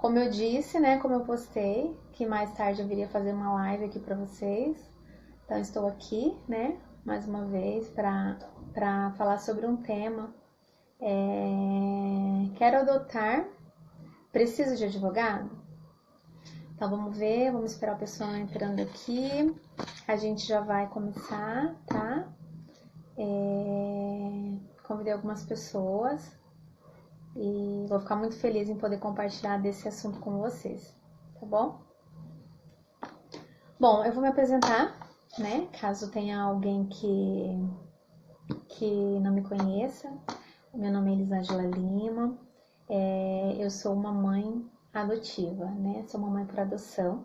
como eu disse, né, como eu postei, que mais tarde eu viria fazer uma live aqui para vocês. Então estou aqui, né, mais uma vez para falar sobre um tema. Quero adotar, preciso de advogado? Então vamos ver, vamos esperar o pessoal entrando aqui. A gente já vai começar, tá? Convidei algumas pessoas e vou ficar muito feliz em poder compartilhar desse assunto com vocês, tá bom? Bom, eu vou me apresentar, né? Caso tenha alguém que não me conheça. Meu nome é Elisângela Lima, eu sou uma mãe adotiva, né? Sou uma mãe por adoção.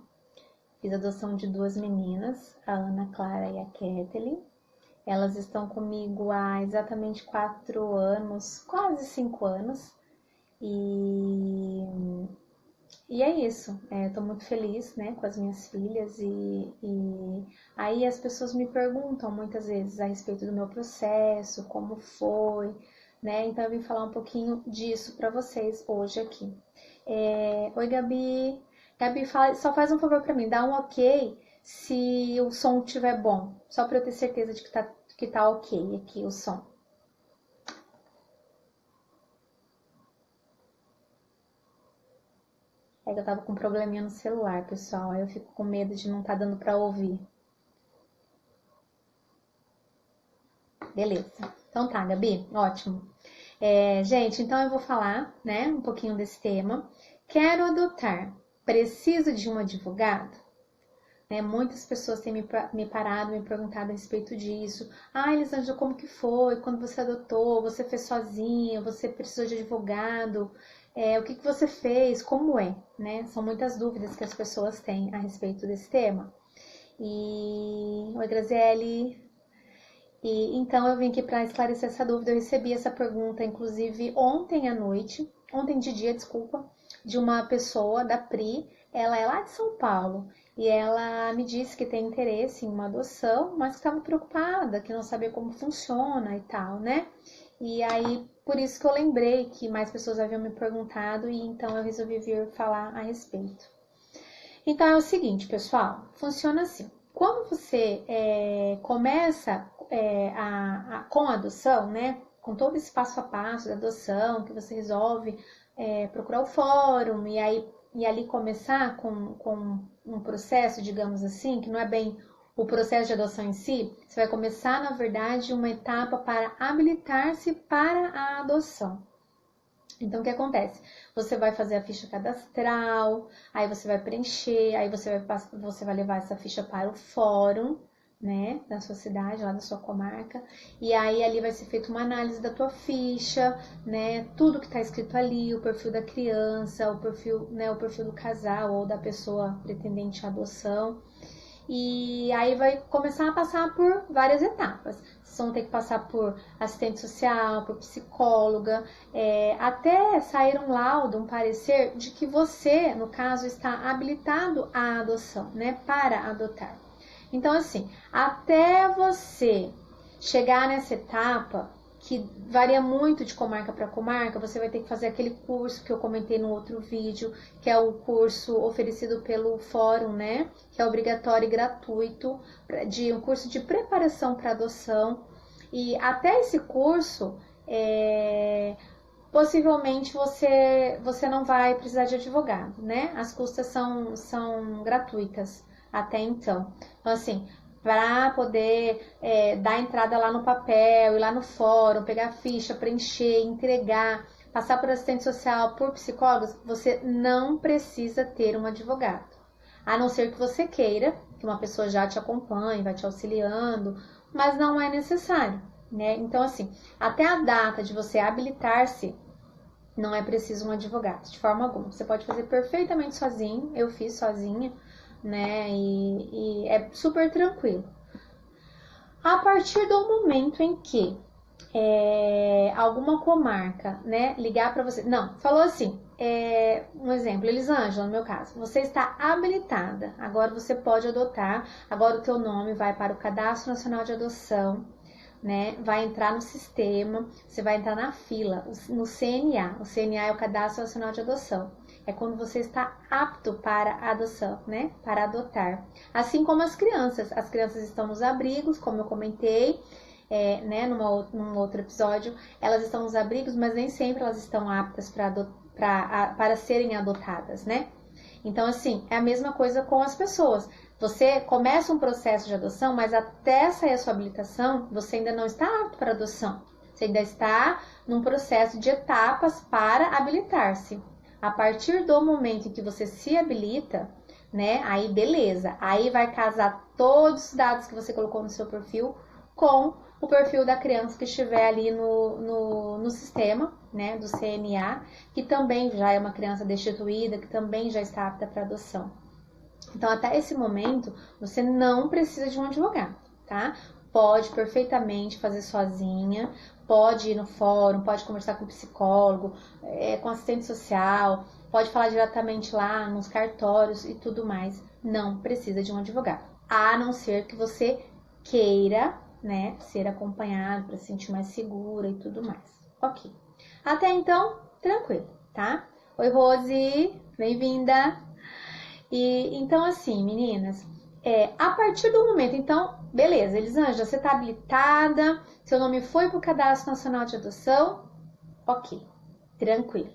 Fiz adoção de 2 meninas, a Ana Clara e a Kathleen. Elas estão comigo há exatamente 4 anos, quase 5 anos. E é isso, estou muito feliz, né, com as minhas filhas e aí as pessoas me perguntam muitas vezes a respeito do meu processo, como foi, né, então eu vim falar um pouquinho disso para vocês hoje aqui. Oi, Gabi. Gabi, só faz um favor para mim, dá um ok se o som estiver bom, só para eu ter certeza de que tá ok aqui o som. É que eu tava com um probleminha no celular, pessoal. Aí eu fico com medo de não estar dando pra ouvir. Beleza. Então tá, Gabi. Ótimo. Gente, então eu vou falar, né, um pouquinho desse tema. Quero adotar. Preciso de um advogado? Muitas pessoas têm me parado, me perguntado a respeito disso. Ah, Elisângela, como que foi? Quando você adotou? Você fez sozinha? Você precisou de advogado? O que você fez? Como é? Né? São muitas dúvidas que as pessoas têm a respeito desse tema. Oi, Graziele. Então eu vim aqui para esclarecer essa dúvida. Eu recebi essa pergunta, inclusive, ontem de dia, desculpa, de uma pessoa, da Pri. Ela é lá de São Paulo. E ela me disse que tem interesse em uma adoção, mas que estava preocupada, que não sabia como funciona e tal, né? E aí, por isso que eu lembrei que mais pessoas haviam me perguntado e então eu resolvi vir falar a respeito. Então é o seguinte, pessoal, funciona assim. Quando você começa com a adoção, né? Com todo esse passo a passo da adoção, que você resolve procurar o fórum e ali começar com um processo, digamos assim, que não é bem o processo de adoção em si, você vai começar, na verdade, uma etapa para habilitar-se para a adoção. Então, o que acontece? Você vai fazer a ficha cadastral, aí você vai preencher, aí você vai levar essa ficha para o fórum, né, da sua cidade, lá da sua comarca, e aí ali vai ser feita uma análise da tua ficha, né, tudo que está escrito ali, o perfil da criança, o perfil do casal ou da pessoa pretendente à adoção, e aí vai começar a passar por várias etapas. Vocês vão ter que passar por assistente social, por psicóloga, até sair um laudo, um parecer de que você, no caso, está habilitado à adoção, né, para adotar. Então, assim, até você chegar nessa etapa, que varia muito de comarca para comarca, você vai ter que fazer aquele curso que eu comentei no outro vídeo, que é o curso oferecido pelo fórum, né? Que é obrigatório e gratuito, um curso de preparação para adoção. E até esse curso, possivelmente você não vai precisar de advogado, né? As custas são gratuitas até então. Então, assim, para poder dar entrada lá no papel, ir lá no fórum, pegar a ficha, preencher, entregar, passar por assistente social, por psicólogos, você não precisa ter um advogado. A não ser que você queira, que uma pessoa já te acompanhe, vai te auxiliando, mas não é necessário, né? Então, assim, até a data de você habilitar-se, não é preciso um advogado, de forma alguma. Você pode fazer perfeitamente sozinho, eu fiz sozinha, né? E é super tranquilo. A partir do momento em que alguma comarca, né, ligar para você, não, falou assim, um exemplo, Elisângela, no meu caso, você está habilitada, agora você pode adotar, agora o teu nome vai para o Cadastro Nacional de Adoção, né, vai entrar no sistema, você vai entrar na fila, no CNA. O CNA é o Cadastro Nacional de Adoção. É quando você está apto para a adoção, né, para adotar. Assim como as crianças estão nos abrigos, como eu comentei, né, num outro episódio, elas estão nos abrigos, mas nem sempre elas estão aptas para serem adotadas, né? Então, assim, é a mesma coisa com as pessoas. Você começa um processo de adoção, mas até sair a sua habilitação, você ainda não está apto para adoção. Você ainda está num processo de etapas para habilitar-se. A partir do momento em que você se habilita, né, aí beleza. Aí vai casar todos os dados que você colocou no seu perfil com o perfil da criança que estiver ali no sistema, né, do CNA, que também já é uma criança destituída, que também já está apta para adoção. Então, até esse momento, você não precisa de um advogado, tá? Pode perfeitamente fazer sozinha, pode ir no fórum, pode conversar com o psicólogo, com assistente social, pode falar diretamente lá nos cartórios e tudo mais. Não precisa de um advogado, a não ser que você queira, né, ser acompanhado para se sentir mais segura e tudo mais. Ok. Até então, tranquilo, tá? Oi, Rose, bem-vinda! E então, assim, meninas, a partir do momento, então, beleza, Elisângela, você tá habilitada, seu nome foi pro Cadastro Nacional de Adoção, ok, tranquilo.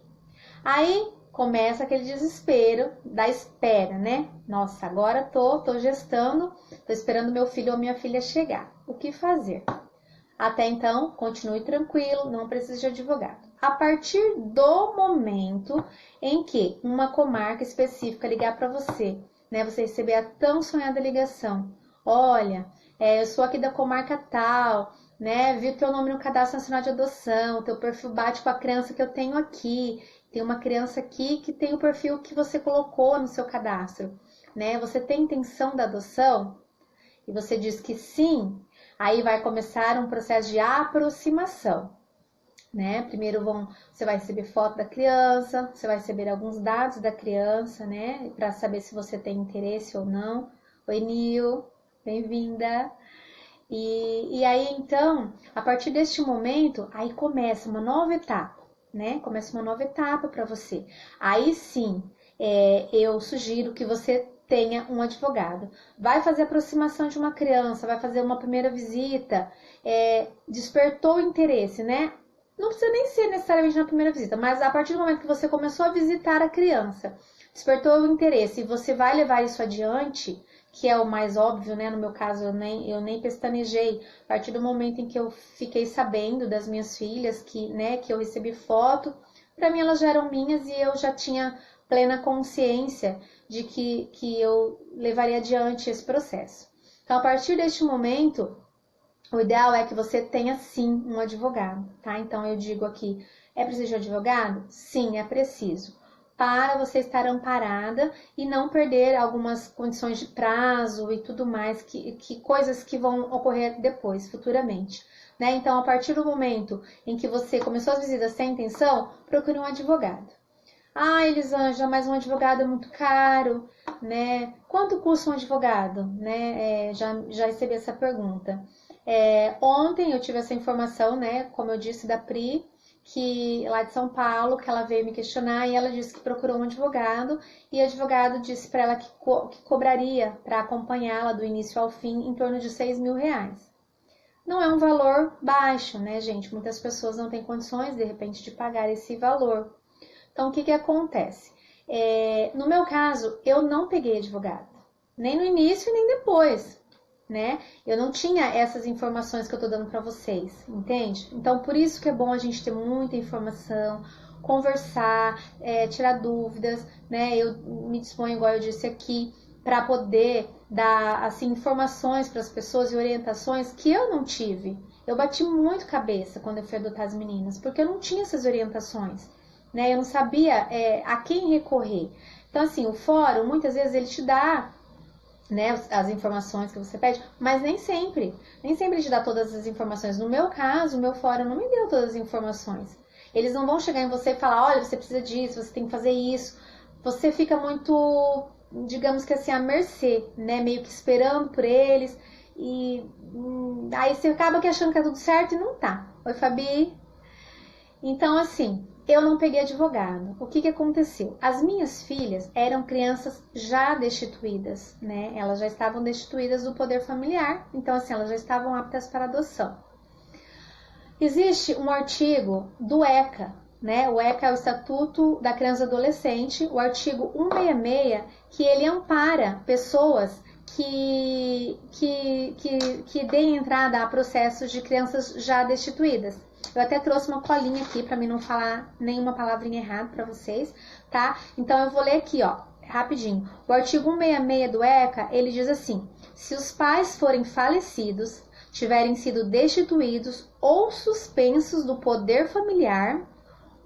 Aí começa aquele desespero da espera, né? Nossa, agora tô gestando, tô esperando meu filho ou minha filha chegar. O que fazer? Até então, continue tranquilo, não precisa de advogado. A partir do momento em que uma comarca específica ligar para você, né, você receber a tão sonhada ligação, olha, eu sou aqui da comarca tal, né, vi o teu nome no Cadastro Nacional de Adoção, teu perfil bate com a criança que eu tenho aqui, tem uma criança aqui que tem o perfil que você colocou no seu cadastro, né, você tem intenção da adoção? E você diz que sim, aí vai começar um processo de aproximação, né? Primeiro você vai receber foto da criança, você vai receber alguns dados da criança, né? Para saber se você tem interesse ou não. Oi, Nil, bem-vinda. E aí, então, a partir deste momento, aí começa uma nova etapa, né? Começa uma nova etapa para você. Aí sim, eu sugiro que você tenha um advogado. Vai fazer aproximação de uma criança, vai fazer uma primeira visita, despertou o interesse, né? Não precisa nem ser necessariamente na primeira visita, mas a partir do momento que você começou a visitar a criança, despertou o interesse e você vai levar isso adiante, que é o mais óbvio, né? No meu caso, eu nem pestanejei. A partir do momento em que eu fiquei sabendo das minhas filhas, que eu recebi foto, para mim elas já eram minhas e eu já tinha plena consciência de que eu levaria adiante esse processo. Então, a partir deste momento, o ideal é que você tenha sim um advogado, tá? Então eu digo aqui, é preciso de advogado? Sim, é preciso. Para você estar amparada e não perder algumas condições de prazo e tudo mais, que coisas que vão ocorrer depois, futuramente. Né? Então, a partir do momento em que você começou as visitas sem intenção, procure um advogado. Ah, Elisângela, mas um advogado é muito caro, né? Quanto custa um advogado? Né? Já recebi essa pergunta. Ontem eu tive essa informação, né? Como eu disse, da Pri, que lá de São Paulo, que ela veio me questionar e ela disse que procurou um advogado e o advogado disse para ela que cobraria para acompanhá-la do início ao fim em torno de R$6.000. Não é um valor baixo, né, gente? Muitas pessoas não têm condições, de repente, de pagar esse valor. Então, o que acontece? No meu caso, eu não peguei advogado, nem no início nem depois, né? Eu não tinha essas informações que eu tô dando para vocês, entende? Então, por isso que é bom a gente ter muita informação, conversar, tirar dúvidas, né? Eu me disponho, igual eu disse aqui, para poder dar assim informações para as pessoas e orientações que eu não tive. Eu bati muito cabeça quando eu fui adotar as meninas, porque eu não tinha essas orientações. Né? Eu não sabia a quem recorrer. Então, assim, o fórum, muitas vezes, ele te dá, né, as informações que você pede, mas nem sempre te dá todas as informações. No meu caso, o meu fórum não me deu todas as informações. Eles não vão chegar em você e falar, olha, você precisa disso, você tem que fazer isso. Você fica muito, digamos que assim, à mercê, né, meio que esperando por eles. aí você acaba que achando que é tudo certo e não tá. Oi, Fabi. Então, assim, eu não peguei advogado. O que aconteceu? As minhas filhas eram crianças já destituídas, né? Elas já estavam destituídas do poder familiar, então, assim, elas já estavam aptas para adoção. Existe um artigo do ECA, né? O ECA é o Estatuto da Criança e Adolescente, o artigo 166, que ele ampara pessoas que deem entrada a processos de crianças já destituídas. Eu até trouxe uma colinha aqui para mim não falar nenhuma palavrinha errada para vocês, tá? Então eu vou ler aqui, ó, rapidinho. O artigo 166 do ECA, ele diz assim: se os pais forem falecidos, tiverem sido destituídos ou suspensos do poder familiar,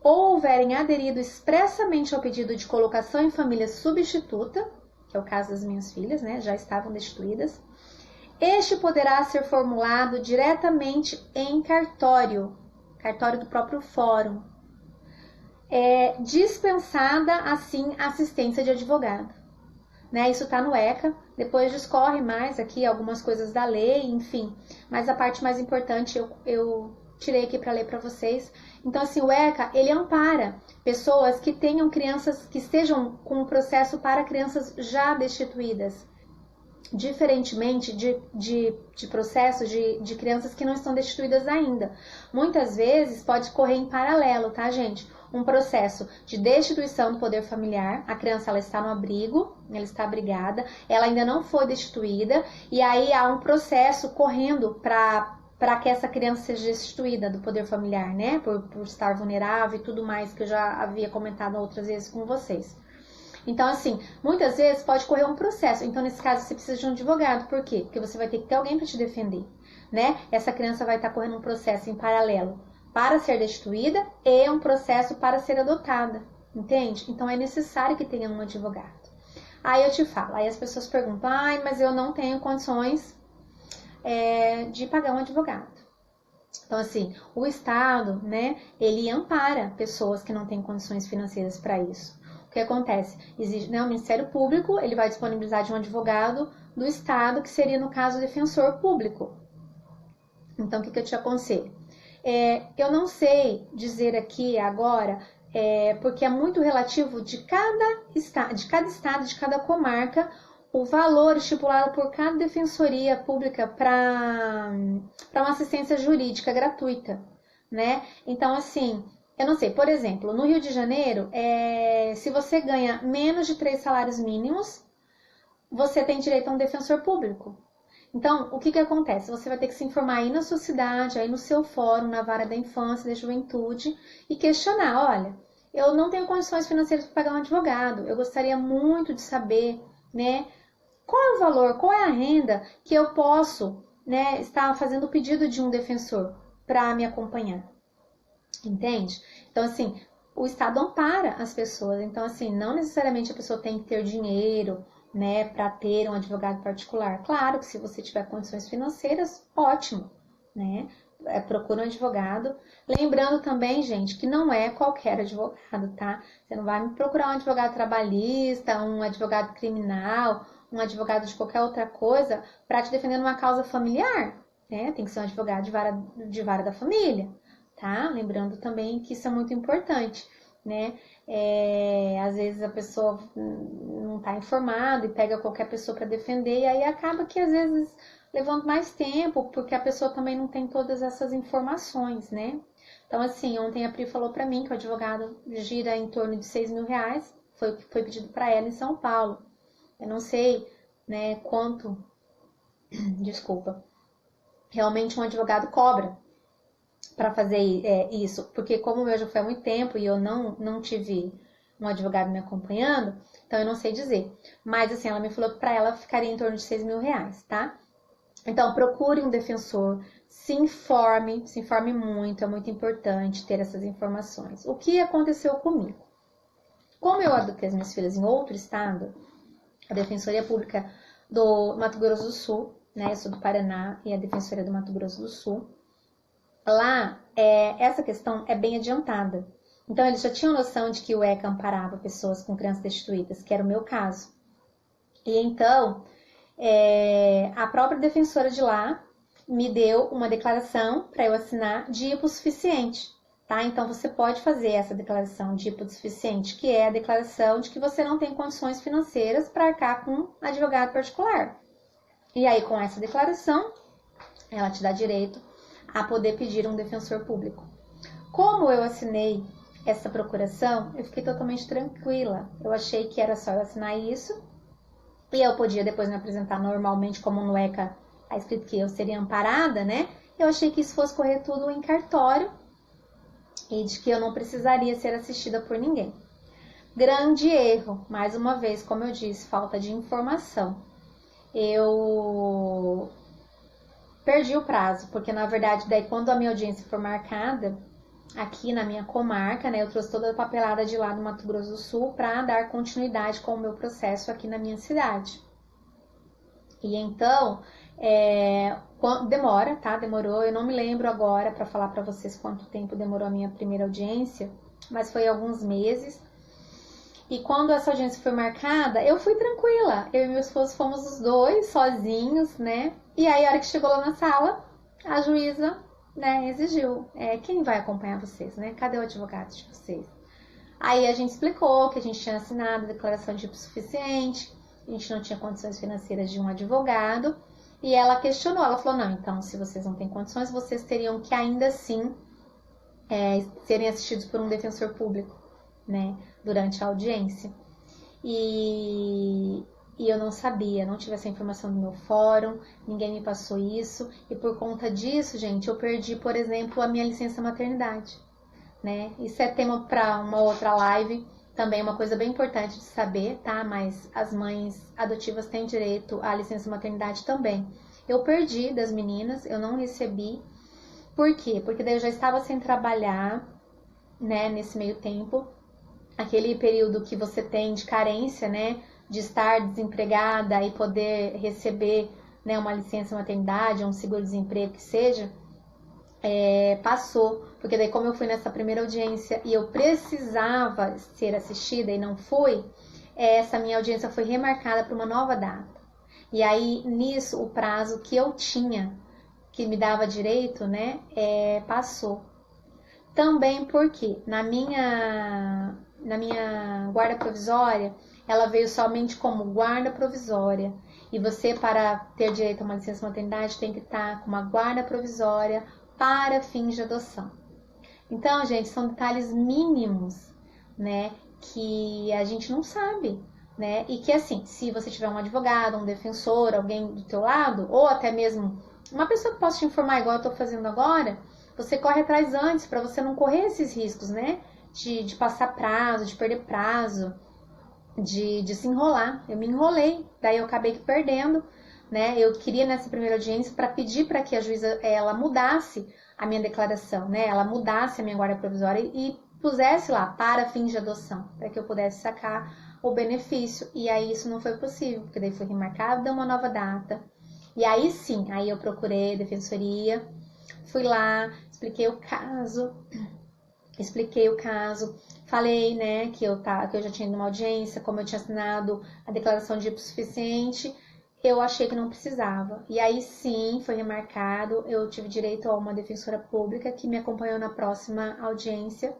ou houverem aderido expressamente ao pedido de colocação em família substituta, que é o caso das minhas filhas, né, já estavam destituídas, este poderá ser formulado diretamente em cartório do próprio fórum. É dispensada, assim, a assistência de advogado. Né? Isso está no ECA, depois discorre mais aqui algumas coisas da lei, enfim, mas a parte mais importante eu tirei aqui para ler para vocês. Então, assim, o ECA, ele ampara pessoas que tenham crianças, que estejam com um processo para crianças já destituídas, diferentemente de processos de crianças que não estão destituídas ainda. Muitas vezes pode correr em paralelo, tá, gente? Um processo de destituição do poder familiar, a criança ela está no abrigo, ela está abrigada, ela ainda não foi destituída, e aí há um processo correndo para que essa criança seja destituída do poder familiar, né? Por estar vulnerável e tudo mais que eu já havia comentado outras vezes com vocês. Então, assim, muitas vezes pode correr um processo. Então, nesse caso, você precisa de um advogado. Por quê? Porque você vai ter que ter alguém para te defender, né? Essa criança vai estar correndo um processo em paralelo para ser destituída e um processo para ser adotada, entende? Então, é necessário que tenha um advogado. Aí eu te falo, aí as pessoas perguntam, mas eu não tenho condições de pagar um advogado. Então, assim, o Estado, né, ele ampara pessoas que não têm condições financeiras para isso. O que acontece? Existe, né, o Ministério Público, ele vai disponibilizar de um advogado do Estado, que seria, no caso, o defensor público. Então, o que eu te aconselho? Eu não sei dizer aqui agora, porque é muito relativo de cada estado, de cada comarca, o valor estipulado por cada defensoria pública para uma assistência jurídica gratuita, né? Então, assim, eu não sei, por exemplo, no Rio de Janeiro, se você ganha menos de 3 salários mínimos, você tem direito a um defensor público. Então, o que acontece? Você vai ter que se informar aí na sua cidade, aí no seu fórum, na vara da infância, da juventude, e questionar, olha, eu não tenho condições financeiras para pagar um advogado, eu gostaria muito de saber, né, qual é o valor, qual é a renda que eu posso, né, estar fazendo o pedido de um defensor para me acompanhar. Entende? Então, assim, o Estado ampara as pessoas. Então, assim, não necessariamente a pessoa tem que ter dinheiro, né, para ter um advogado particular. Claro que se você tiver condições financeiras, ótimo, né? Procura um advogado. Lembrando também, gente, que não é qualquer advogado, tá? Você não vai me procurar um advogado trabalhista, um advogado criminal, um advogado de qualquer outra coisa para te defender numa causa familiar, né? Tem que ser um advogado de vara da família, tá? Lembrando também que isso é muito importante, né? Às vezes a pessoa não está informada e pega qualquer pessoa para defender, e aí acaba que às vezes levando mais tempo, porque a pessoa também não tem todas essas informações, né? Então, assim, ontem a Pri falou para mim que o advogado gira em torno de R$6.000, foi o que foi pedido para ela em São Paulo. Eu não sei, né, quanto, desculpa, realmente um advogado cobra para fazer isso, porque como o meu já foi há muito tempo e eu não tive um advogado me acompanhando, então eu não sei dizer. Mas assim, ela me falou que para ela ficaria em torno de R$6.000, tá? Então procure um defensor, se informe muito, é muito importante ter essas informações. O que aconteceu comigo? Como eu adotei as minhas filhas em outro estado, a Defensoria Pública do Mato Grosso do Sul, né? Eu sou do Paraná e a Defensoria do Mato Grosso do Sul. Lá, essa questão é bem adiantada. Então, eles já tinham noção de que o ECA amparava pessoas com crianças destituídas, que era o meu caso. E então, a própria defensora de lá me deu uma declaração para eu assinar de hipossuficiente, tá? Então você pode fazer essa declaração de hipossuficiente, que é a declaração de que você não tem condições financeiras para arcar com um advogado particular. E aí, com essa declaração, ela te dá direito a poder pedir um defensor público. Como eu assinei essa procuração, eu fiquei totalmente tranquila. Eu achei que era só eu assinar isso e eu podia depois me apresentar normalmente, como no ECA está escrito que eu seria amparada, né? Eu achei que isso fosse correr tudo em cartório e de que eu não precisaria ser assistida por ninguém. Grande erro, mais uma vez, como eu disse, falta de informação. Eu perdi o prazo, porque na verdade, daí quando a minha audiência for marcada, aqui na minha comarca, né, eu trouxe toda a papelada de lá do Mato Grosso do Sul para dar continuidade com o meu processo aqui na minha cidade. E então, demora, tá? Demorou, eu não me lembro agora para falar para vocês quanto tempo demorou a minha primeira audiência, mas foi alguns meses. E quando essa audiência foi marcada, eu fui tranquila. Eu e meu esposo fomos os dois sozinhos, né? E aí, a hora que chegou lá na sala, a juíza, né, exigiu: quem vai acompanhar vocês, né? Cadê o advogado de vocês? Aí a gente explicou que a gente tinha assinado a declaração de hipossuficiente, a gente não tinha condições financeiras de um advogado. E ela questionou, ela falou: não, então, se vocês não têm condições, vocês teriam que ainda assim serem assistidos por um defensor público, né, durante a audiência. E eu não sabia, não tive essa informação do meu fórum, ninguém me passou isso, e por conta disso, gente, eu perdi, por exemplo, a minha licença maternidade, né? Isso é tema para uma outra live, também uma coisa bem importante de saber, tá? Mas as mães adotivas têm direito à licença maternidade também. Eu perdi das meninas, eu não recebi. Por quê? Porque daí eu já estava sem trabalhar, né, nesse meio tempo. Aquele período que você tem de carência, né, de estar desempregada e poder receber, né, uma licença maternidade, um seguro-desemprego que seja, passou. Porque daí, como eu fui nessa primeira audiência e eu precisava ser assistida e não fui, essa minha audiência foi remarcada para uma nova data. E aí, nisso, o prazo que eu tinha, que me dava direito, né, passou. Também porque na minha guarda provisória, ela veio somente como guarda provisória. E você, para ter direito a uma licença maternidade, tem que estar com uma guarda provisória para fins de adoção. Então, gente, são detalhes mínimos, né, que a gente não sabe, né? E que, assim, se você tiver um advogado, um defensor, alguém do teu lado, ou até mesmo uma pessoa que possa te informar, igual eu tô fazendo agora, você corre atrás antes, para você não correr esses riscos, né? De passar prazo, de perder prazo, de se enrolar. Eu me enrolei, daí eu acabei perdendo, né? Eu queria nessa primeira audiência para pedir para que a juíza ela mudasse a minha declaração, né? Ela mudasse a minha guarda provisória e pusesse lá para fins de adoção, para que eu pudesse sacar o benefício. E aí isso não foi possível, porque daí foi remarcada uma nova data. E aí sim, aí eu procurei a defensoria, fui lá, expliquei o caso, falei, né, que eu já tinha ido numa audiência, como eu tinha assinado a declaração de hipossuficiente, eu achei que não precisava. E aí sim, foi remarcado, eu tive direito a uma defensora pública que me acompanhou na próxima audiência,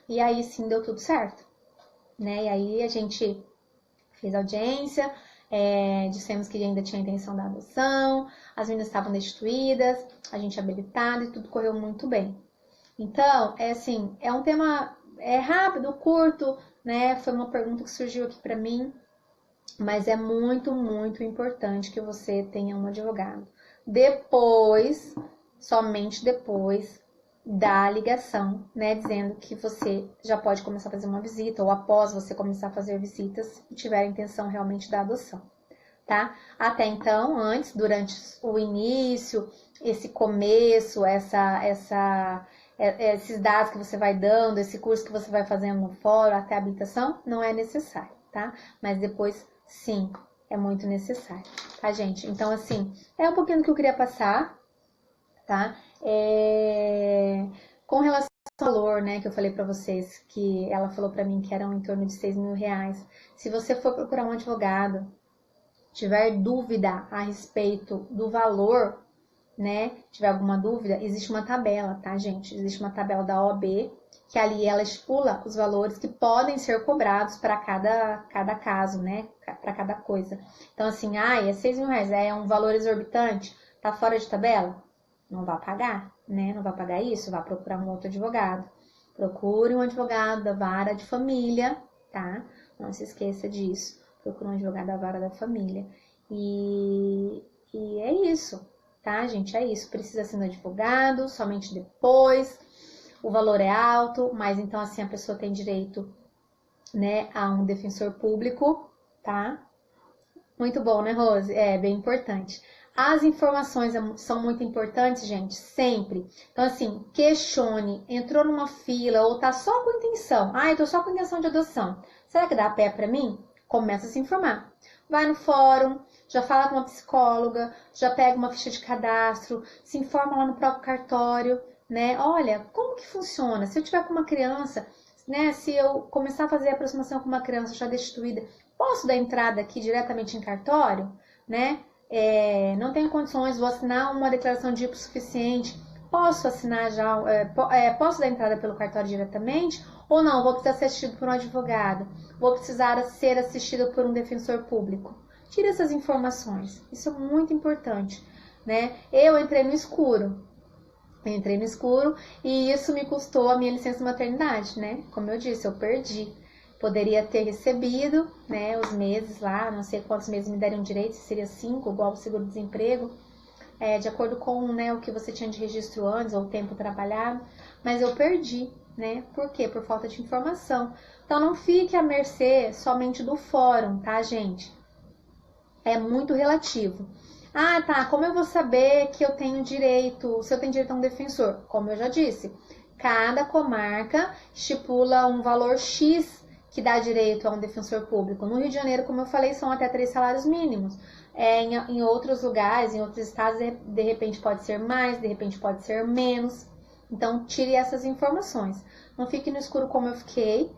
e aí sim deu tudo certo, né? E aí a gente fez a audiência, dissemos que ainda tinha intenção da adoção, as meninas estavam destituídas, a gente habilitado e tudo correu muito bem. Então, é um tema rápido, curto, né? Foi uma pergunta que surgiu aqui para mim, mas é muito, muito importante que você tenha um advogado. Depois, somente depois da ligação, né, dizendo que você já pode começar a fazer uma visita, ou após você começar a fazer visitas, e tiver a intenção realmente da adoção, tá? Até então, antes, durante o início, esse começo, esses dados que você vai dando, esse curso que você vai fazendo no fórum até a habilitação, não é necessário, tá? Mas depois, sim, é muito necessário, tá, gente? Então, assim, é um pouquinho do que eu queria passar, tá? Com relação ao valor, né, que eu falei pra vocês, que ela falou pra mim que eram em torno de R$6.000. Se você for procurar um advogado tiver dúvida a respeito do valor, né? Tiver alguma dúvida, existe uma tabela, tá, gente? Existe uma tabela da OAB, que ali ela estipula os valores que podem ser cobrados para cada caso, né? Para cada coisa. Então, assim, é 6 mil reais, é um valor exorbitante, tá fora de tabela? Não vai pagar, né? Não vai pagar isso, vai procurar um outro advogado. Procure um advogado da vara de família, tá? Não se esqueça disso. Procure um advogado da vara da família. E é isso, tá, gente? É isso. Precisa ser um advogado, somente depois. O valor é alto, mas então assim a pessoa tem direito, né, a um defensor público, tá? Muito bom, né, Rose? É bem importante. As informações são muito importantes, gente, sempre. Então, assim, questione, entrou numa fila ou tá só com intenção. Eu tô só com intenção de adoção. Será que dá pé pra mim? Começa a se informar. Vai no fórum, já fala com uma psicóloga, já pega uma ficha de cadastro, se informa lá no próprio cartório, né? Olha, como que funciona? Se eu tiver com uma criança, né? Se eu começar a fazer a aproximação com uma criança já destituída, posso dar entrada aqui diretamente em cartório, né? Não tenho condições, vou assinar uma declaração de hipossuficiente, posso assinar já, posso dar entrada pelo cartório diretamente, ou não, vou precisar ser assistido por um advogado, vou precisar ser assistido por um defensor público. Tira essas informações, isso é muito importante, né? Eu entrei no escuro e isso me custou a minha licença maternidade, né? Como eu disse, eu perdi. Poderia ter recebido, né, os meses lá, não sei quantos meses me dariam direito, se seria 5, igual o seguro-desemprego, de acordo com, né, o que você tinha de registro antes, ou o tempo trabalhado, mas eu perdi, né? Por quê? Por falta de informação. Então não fique à mercê somente do fórum, tá, gente? É muito relativo. Tá, como eu vou saber que eu tenho direito, se eu tenho direito a um defensor? Como eu já disse, cada comarca estipula um valor X que dá direito a um defensor público. No Rio de Janeiro, como eu falei, são até 3 salários mínimos. Em outros lugares, em outros estados, de repente pode ser mais, de repente pode ser menos. Então, tire essas informações. Não fique no escuro como eu fiquei,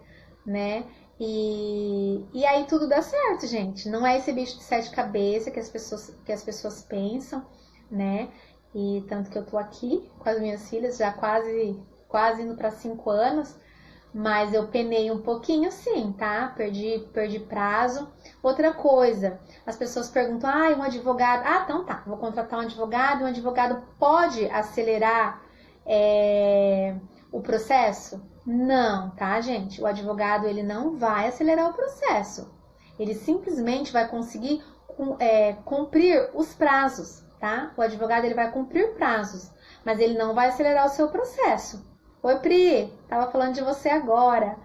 né? E aí tudo dá certo, gente. Não é esse bicho de 7 cabeças que as pessoas pensam, né? E tanto que eu tô aqui com as minhas filhas, já quase indo para 5 anos. Mas eu penei um pouquinho sim, tá? Perdi prazo. Outra coisa, as pessoas perguntam, um advogado... então tá, vou contratar um advogado pode acelerar o processo? Não, tá, gente? O advogado, ele não vai acelerar o processo. Ele simplesmente vai conseguir cumprir os prazos, tá? O advogado, ele vai cumprir prazos, mas ele não vai acelerar o seu processo. Oi, Pri, tava falando de você agora.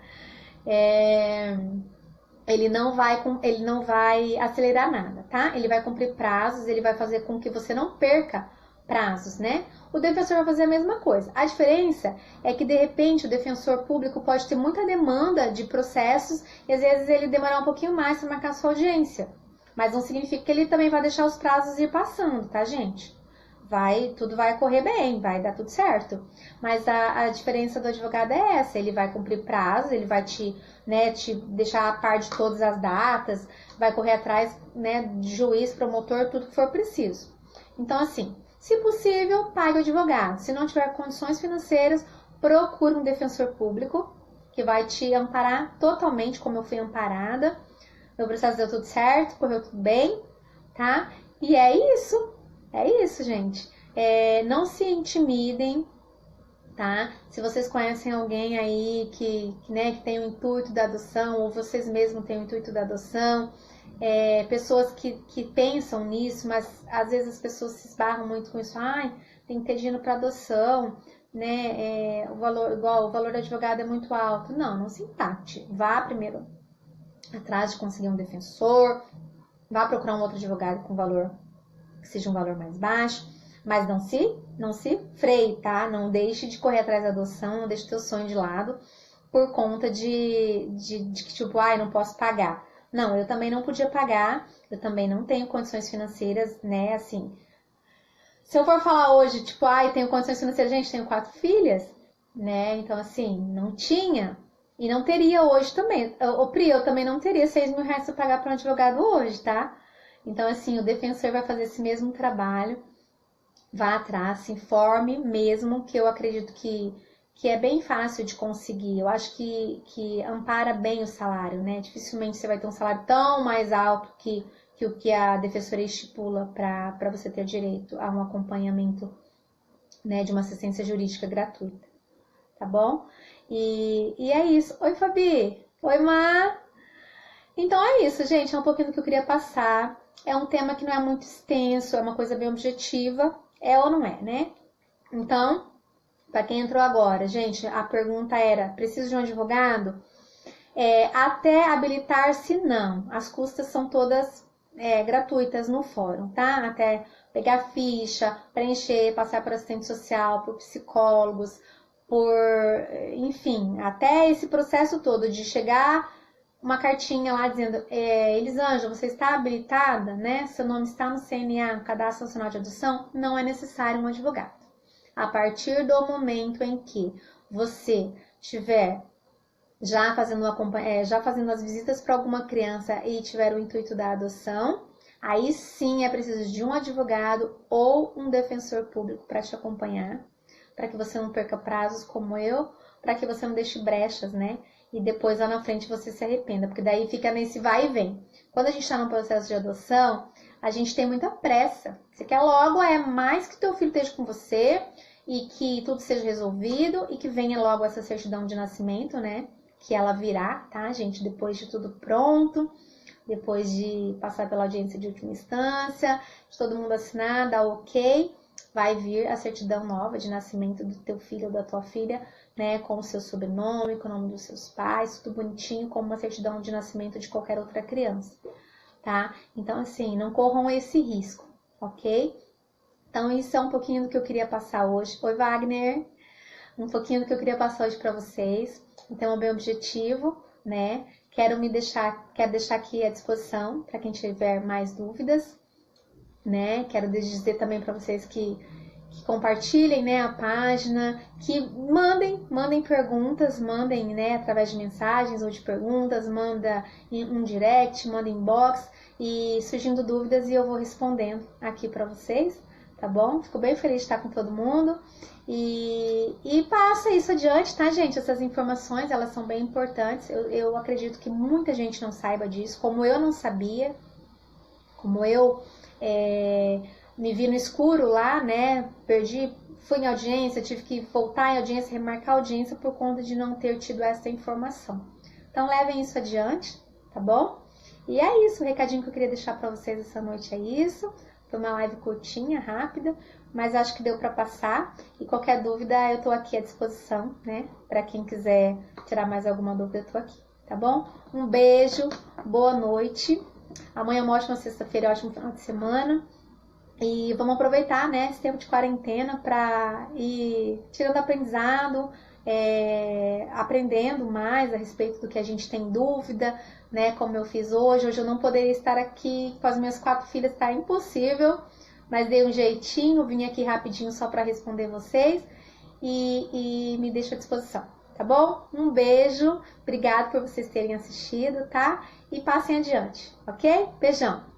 Ele não vai acelerar nada, tá? Ele vai cumprir prazos, ele vai fazer com que você não perca prazos, né? O defensor vai fazer a mesma coisa. A diferença é que, de repente, o defensor público pode ter muita demanda de processos e, às vezes, ele demorar um pouquinho mais para marcar sua audiência. Mas não significa que ele também vai deixar os prazos ir passando, tá, gente? Tudo vai correr bem, vai dar tudo certo. Mas a diferença do advogado é essa, ele vai cumprir prazo, ele vai te deixar a par de todas as datas, vai correr atrás, né, de juiz, promotor, tudo que for preciso. Então, assim, se possível, pague o advogado. Se não tiver condições financeiras, procure um defensor público que vai te amparar totalmente, como eu fui amparada. Meu processo deu tudo certo, correu tudo bem, tá? E é isso, gente. Não se intimidem, tá? Se vocês conhecem alguém aí que tem o intuito da adoção, ou vocês mesmos têm o intuito da adoção, pessoas que pensam nisso, mas às vezes as pessoas se esbarram muito com isso. Tem que ter dinheiro para adoção, né? O valor do advogado é muito alto. Não se impacte. Vá primeiro atrás de conseguir um defensor, vá procurar um outro advogado com valor que seja um valor mais baixo, mas não se freie, tá? Não deixe de correr atrás da adoção, não deixe teu sonho de lado por conta de que, tipo, não posso pagar. Não, eu também não podia pagar, eu também não tenho condições financeiras, né, assim. Se eu for falar hoje, tipo, tenho condições financeiras, gente, tenho 4 filhas, né, então, assim, não tinha e não teria hoje também. Pri, eu também não teria 6 mil reais para pagar para um advogado hoje, tá? Então, assim, o defensor vai fazer esse mesmo trabalho, vá atrás, se informe mesmo, que eu acredito que é bem fácil de conseguir. Eu acho que ampara bem o salário, né? Dificilmente você vai ter um salário tão mais alto que o que a defensoria estipula para você ter direito a um acompanhamento, né, de uma assistência jurídica gratuita, tá bom? E é isso. Oi, Fabi! Oi, Mar! Então é isso, gente. É um pouquinho do que eu queria passar. É um tema que não é muito extenso, é uma coisa bem objetiva. É ou não é, né? Então, para quem entrou agora, gente, a pergunta era: preciso de um advogado? Até habilitar-se, não. As custas são todas gratuitas no fórum, tá? Até pegar ficha, preencher, passar por assistente social, por psicólogos, enfim, até esse processo todo de chegar uma cartinha lá dizendo: Elisângela, você está habilitada, né? Seu nome está no CNA, no Cadastro Nacional de Adoção, não é necessário um advogado. A partir do momento em que você tiver já fazendo as visitas para alguma criança e tiver o intuito da adoção, aí sim é preciso de um advogado ou um defensor público para te acompanhar, para que você não perca prazos como eu, para que você não deixe brechas, né? E depois lá na frente você se arrependa, porque daí fica nesse vai e vem. Quando a gente está no processo de adoção, a gente tem muita pressa. Você quer logo mais que teu filho esteja com você e que tudo seja resolvido e que venha logo essa certidão de nascimento, né? Que ela virá, tá, gente? Depois de tudo pronto, depois de passar pela audiência de última instância, de todo mundo assinar, dar ok, vai vir a certidão nova de nascimento do teu filho ou da tua filha, né? Com o seu sobrenome, com o nome dos seus pais, tudo bonitinho, como uma certidão de nascimento de qualquer outra criança, tá? Então, assim, não corram esse risco, ok? Então, isso é um pouquinho do que eu queria passar hoje. Oi, Wagner! Um pouquinho do que eu queria passar hoje para vocês. Então, é bem objetivo, né? Quero deixar aqui à disposição para quem tiver mais dúvidas, né? Quero dizer também para vocês que compartilhem, né, a página, que mandem perguntas, mandem, né, através de mensagens ou de perguntas, manda um direct, manda inbox e surgindo dúvidas e eu vou respondendo aqui para vocês, tá bom? Fico bem feliz de estar com todo mundo. E passa isso adiante, tá, gente? Essas informações, elas são bem importantes. Eu acredito que muita gente não saiba disso, como eu não sabia, como eu me vi no escuro lá, né? Fui em audiência, tive que voltar em audiência, remarcar a audiência por conta de não ter tido essa informação. Então, levem isso adiante, tá bom? E é isso, o recadinho que eu queria deixar para vocês essa noite é isso. Foi uma live curtinha, rápida, mas acho que deu para passar. E qualquer dúvida, eu tô aqui à disposição, né? Para quem quiser tirar mais alguma dúvida, eu tô aqui, tá bom? Um beijo, boa noite. Amanhã é uma ótima sexta-feira, ótimo final de semana. E vamos aproveitar, né, esse tempo de quarentena para ir tirando aprendizado, aprendendo mais a respeito do que a gente tem dúvida, né, como eu fiz hoje. Hoje eu não poderia estar aqui com as minhas 4 filhas, tá impossível, mas dei um jeitinho, vim aqui rapidinho só para responder vocês e me deixo à disposição, tá bom? Um beijo, obrigado por vocês terem assistido, tá? E passem adiante, ok? Beijão!